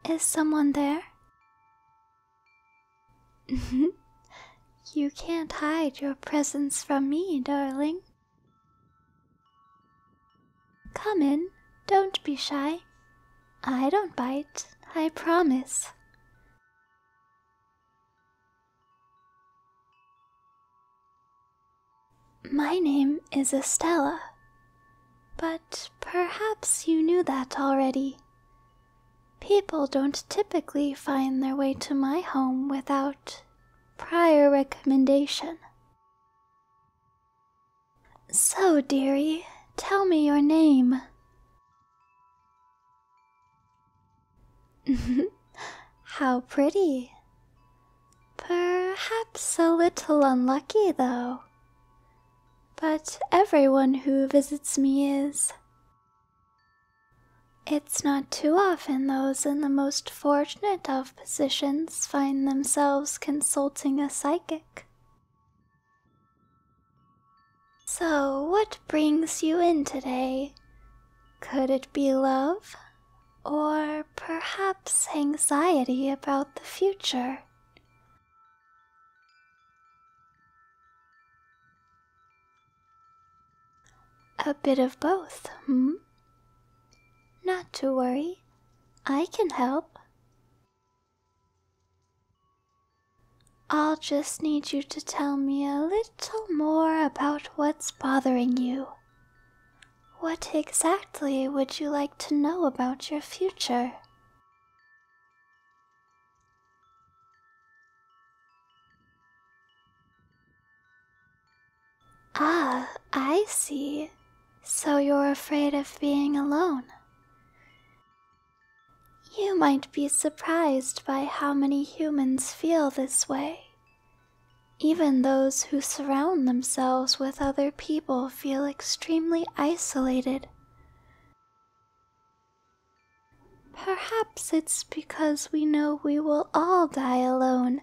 Is someone there? You can't hide your presence from me, darling. Come in, don't be shy. I don't bite, I promise. My name is Estella, but perhaps you knew that already. People don't typically find their way to my home without prior recommendation. So, dearie, tell me your name. How pretty. Perhaps a little unlucky, though. But everyone who visits me is. It's not too often those in the most fortunate of positions find themselves consulting a psychic. So, what brings you in today? Could it be love? Or perhaps anxiety about the future? A bit of both, Not to worry, I can help. I'll just need you to tell me a little more about what's bothering you. What exactly would you like to know about your future? Ah, I see. So you're afraid of being alone. You might be surprised by how many humans feel this way. Even those who surround themselves with other people feel extremely isolated. Perhaps it's because we know we will all die alone,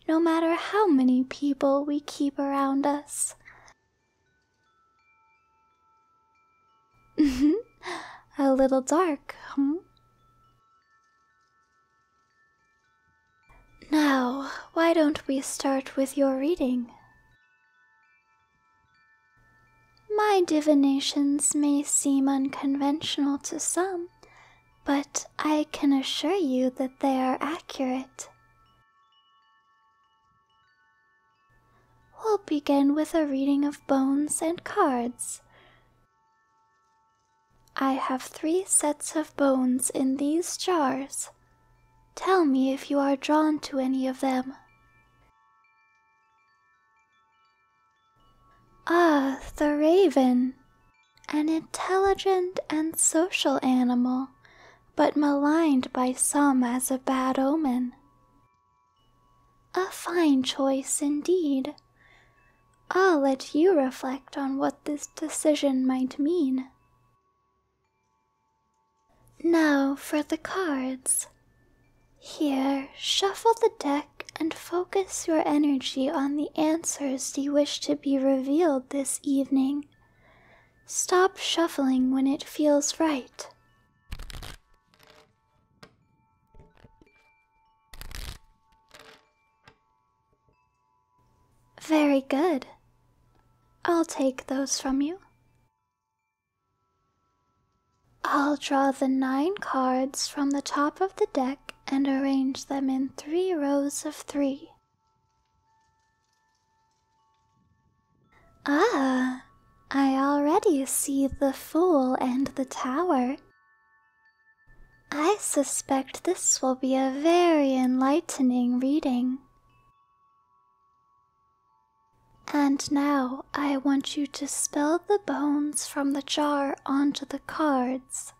no matter how many people we keep around us. A little dark, Now, why don't we start with your reading? My divinations may seem unconventional to some, but I can assure you that they are accurate. We'll begin with a reading of bones and cards. I have 3 sets of bones in these jars. Tell me if you are drawn to any of them. Ah, the raven. An intelligent and social animal, but maligned by some as a bad omen. A fine choice indeed. I'll let you reflect on what this decision might mean. Now for the cards. Here, shuffle the deck and focus your energy on the answers you wish to be revealed this evening. Stop shuffling when it feels right. Very good. I'll take those from you. I'll draw the 9 cards from the top of the deck and arrange them in 3 rows of 3. Ah, I already see the Fool and the Tower. I suspect this will be a very enlightening reading. And now I want you to spill the bones from the jar onto the cards.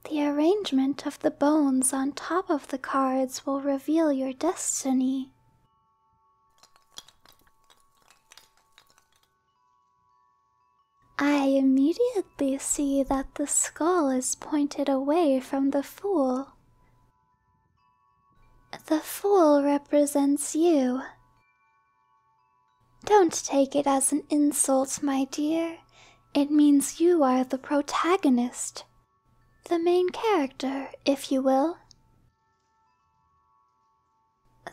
The arrangement of the bones on top of the cards will reveal your destiny. I immediately see that the skull is pointed away from the Fool. The Fool represents you. Don't take it as an insult, my dear. It means you are the protagonist, the main character, if you will.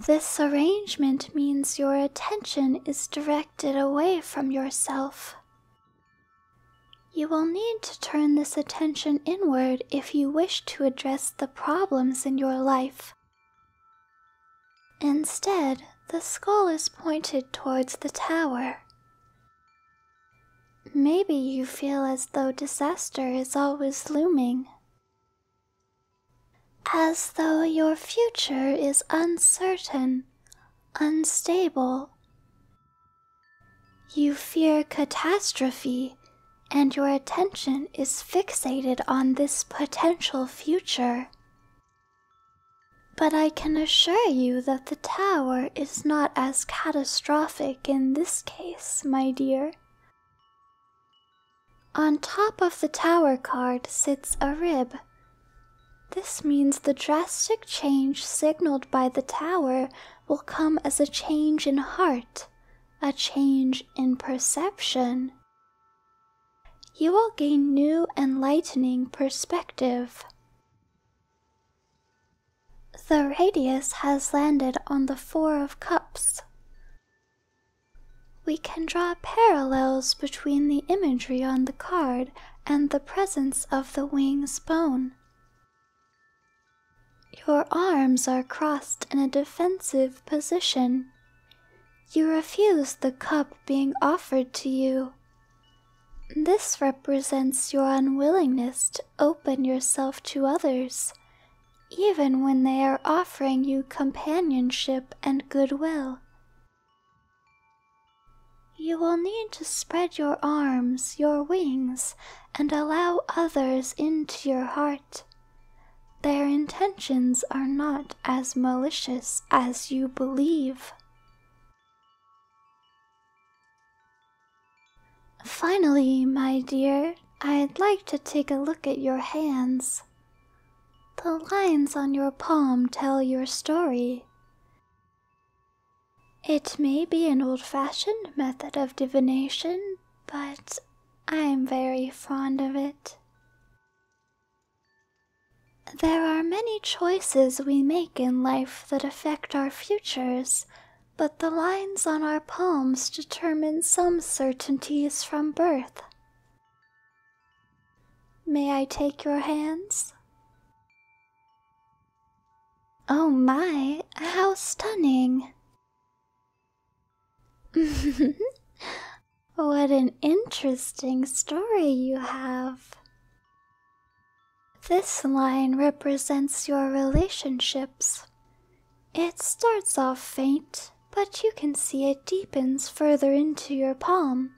This arrangement means your attention is directed away from yourself. You will need to turn this attention inward if you wish to address the problems in your life. Instead, the skull is pointed towards the tower. Maybe you feel as though disaster is always looming, as though your future is uncertain, unstable. You fear catastrophe, and your attention is fixated on this potential future. But I can assure you that the tower is not as catastrophic in this case, my dear. On top of the tower card sits a rib. This means the drastic change signaled by the tower will come as a change in heart, a change in perception. You will gain new enlightening perspective. The radius has landed on the Four of Cups. We can draw parallels between the imagery on the card and the presence of the wing's bone. Your arms are crossed in a defensive position. You refuse the cup being offered to you. This represents your unwillingness to open yourself to others, even when they are offering you companionship and goodwill. You will need to spread your arms, your wings, and allow others into your heart. Their intentions are not as malicious as you believe. Finally, my dear, I'd like to take a look at your hands. The lines on your palm tell your story. It may be an old-fashioned method of divination, but I'm very fond of it. There are many choices we make in life that affect our futures, but the lines on our palms determine some certainties from birth. May I take your hands? Oh my, how stunning! What an interesting story you have. This line represents your relationships. It starts off faint, but you can see it deepens further into your palm.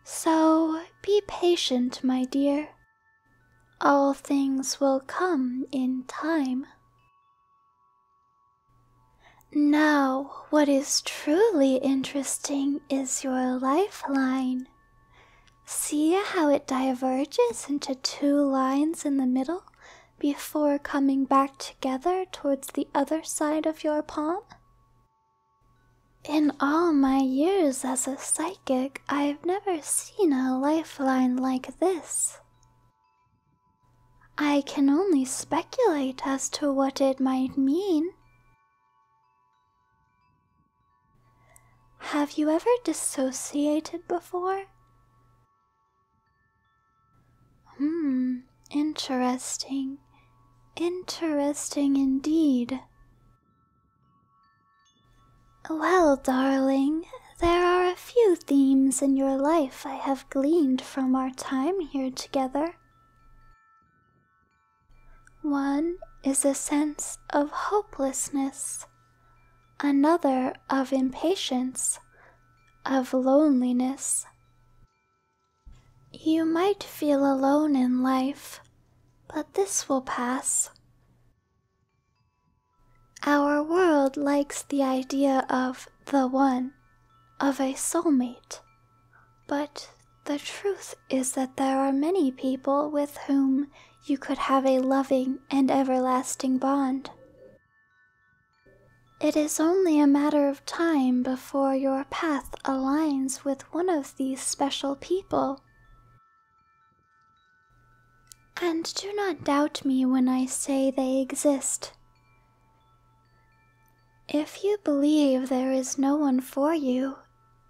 So be patient, my dear. All things will come in time. Now, what is truly interesting is your lifeline. See how it diverges into two lines in the middle before coming back together towards the other side of your palm? In all my years as a psychic, I've never seen a lifeline like this. I can only speculate as to what it might mean. Have you ever dissociated before? Interesting. Interesting indeed. Well, darling, there are a few themes in your life I have gleaned from our time here together. One is a sense of hopelessness, another of impatience, of loneliness. You might feel alone in life, but this will pass. Our world likes the idea of the one, of a soulmate, but the truth is that there are many people with whom you could have a loving and everlasting bond. It is only a matter of time before your path aligns with one of these special people. And do not doubt me when I say they exist. If you believe there is no one for you,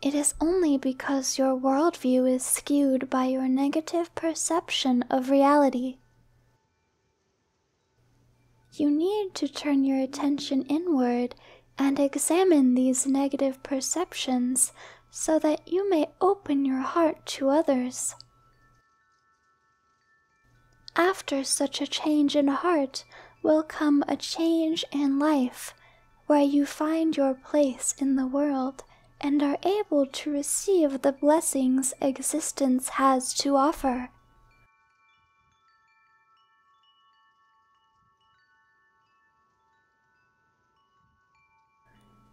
it is only because your worldview is skewed by your negative perception of reality. You need to turn your attention inward and examine these negative perceptions so that you may open your heart to others. After such a change in heart will come a change in life, where you find your place in the world and are able to receive the blessings existence has to offer.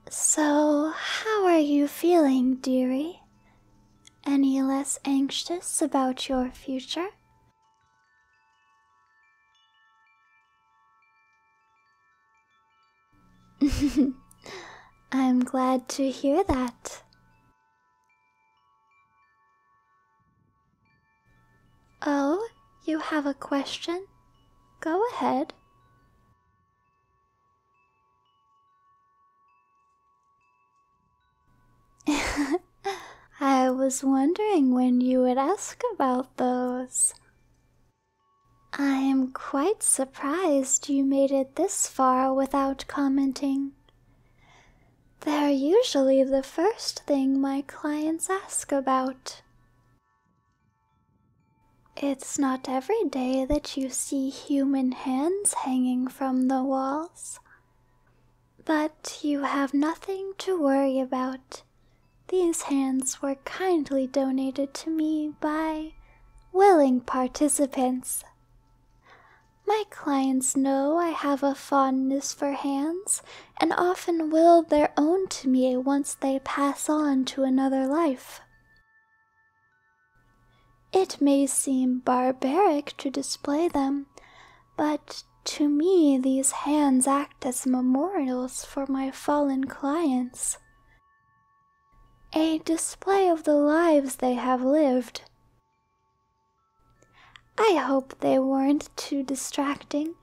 So, how are you feeling, dearie? Any less anxious about your future? I'm glad to hear that. Oh, you have a question? Go ahead. I was wondering when you would ask about those. I am quite surprised you made it this far without commenting. They're usually the first thing my clients ask about. It's not every day that you see human hands hanging from the walls. But you have nothing to worry about. These hands were kindly donated to me by willing participants. My clients know I have a fondness for hands and often will their own to me once they pass on to another life. It may seem barbaric to display them, but to me these hands act as memorials for my fallen clients. A display of the lives they have lived. I hope they weren't too distracting.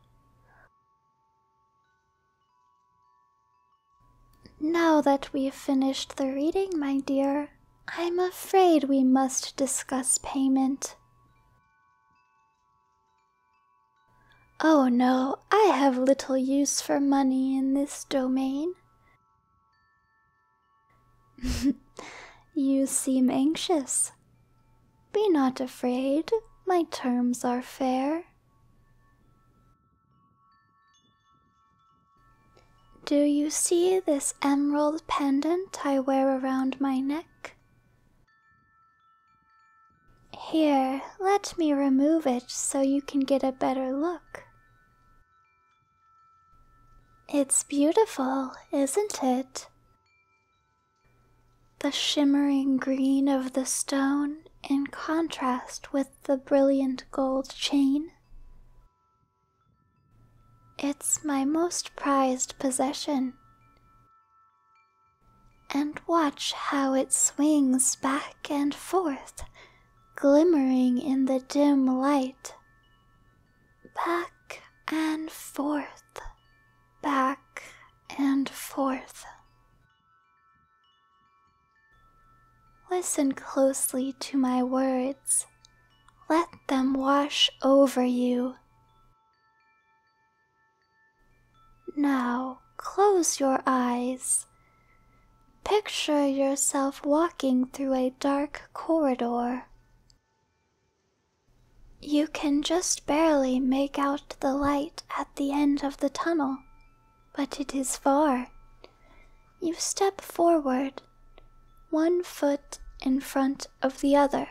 Now that we've finished the reading, my dear, I'm afraid we must discuss payment. Oh no, I have little use for money in this domain. You seem anxious. Be not afraid, my terms are fair. Do you see this emerald pendant I wear around my neck? Here, let me remove it so you can get a better look. It's beautiful, isn't it? The shimmering green of the stone in contrast with the brilliant gold chain. It's my most prized possession. And watch how it swings back and forth, glimmering in the dim light. Back and forth, back and forth. Listen closely to my words. Let them wash over you. Now, close your eyes. Picture yourself walking through a dark corridor. You can just barely make out the light at the end of the tunnel, but it is far. You step forward, one foot in front of the other.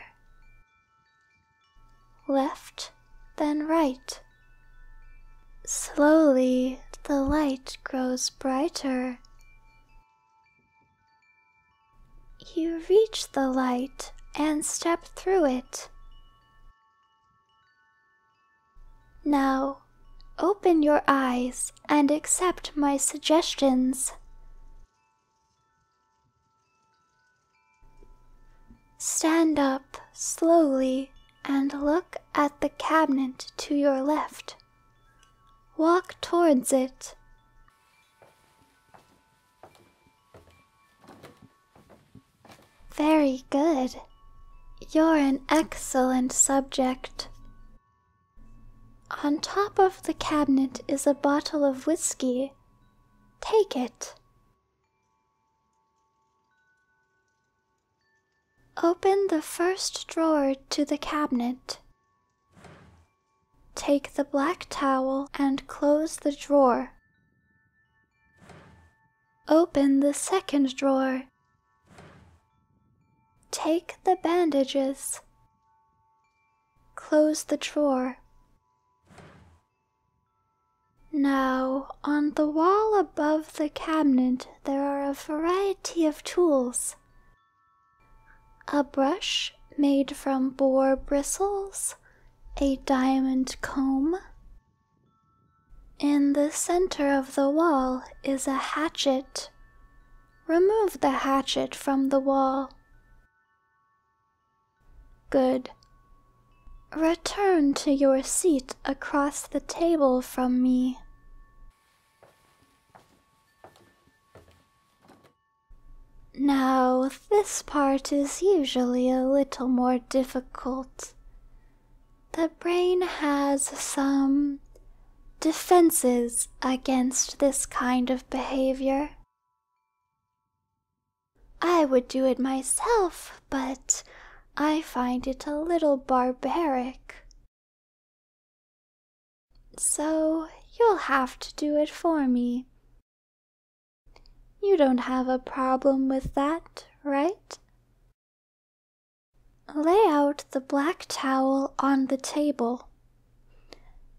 Left, then right. Slowly, the light grows brighter. You reach the light and step through it. Now, open your eyes and accept my suggestions. Stand up slowly and look at the cabinet to your left. Walk towards it. Very good. You're an excellent subject. On top of the cabinet is a bottle of whiskey. Take it. Open the first drawer to the cabinet. Take the black towel and close the drawer. Open the second drawer. Take the bandages. Close the drawer. Now, on the wall above the cabinet there are a variety of tools. A brush made from boar bristles, a diamond comb. In the center of the wall is a hatchet. Remove the hatchet from the wall. Good. Return to your seat across the table from me. Now, this part is usually a little more difficult. The brain has some defenses against this kind of behavior. I would do it myself, but I find it a little barbaric. So you'll have to do it for me. You don't have a problem with that, right? Lay out the black towel on the table.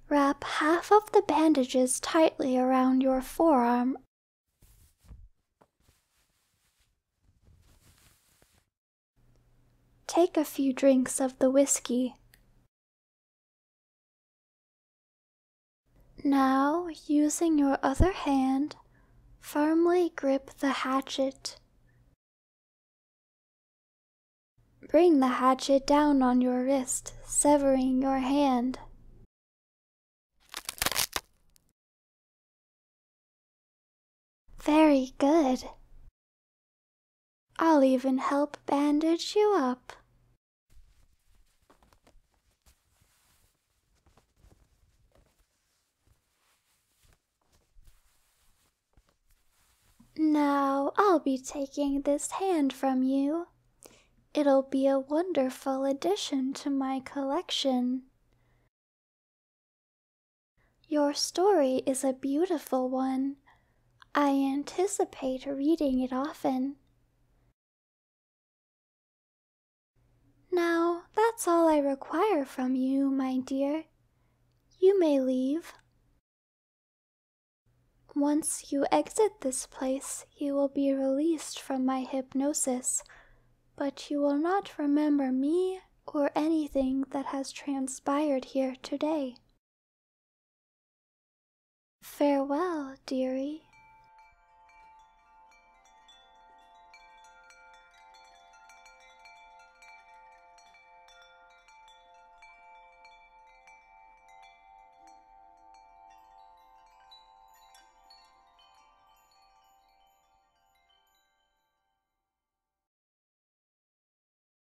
Wrap half of the bandages tightly around your forearm. Take a few drinks of the whiskey. Now, using your other hand, firmly grip the hatchet. Bring the hatchet down on your wrist, severing your hand. Very good. I'll even help bandage you up. Now I'll be taking this hand from you. It'll be a wonderful addition to my collection. Your story is a beautiful one. I anticipate reading it often. Now, that's all I require from you, my dear. You may leave. Once you exit this place, you will be released from my hypnosis, but you will not remember me or anything that has transpired here today. Farewell, dearie.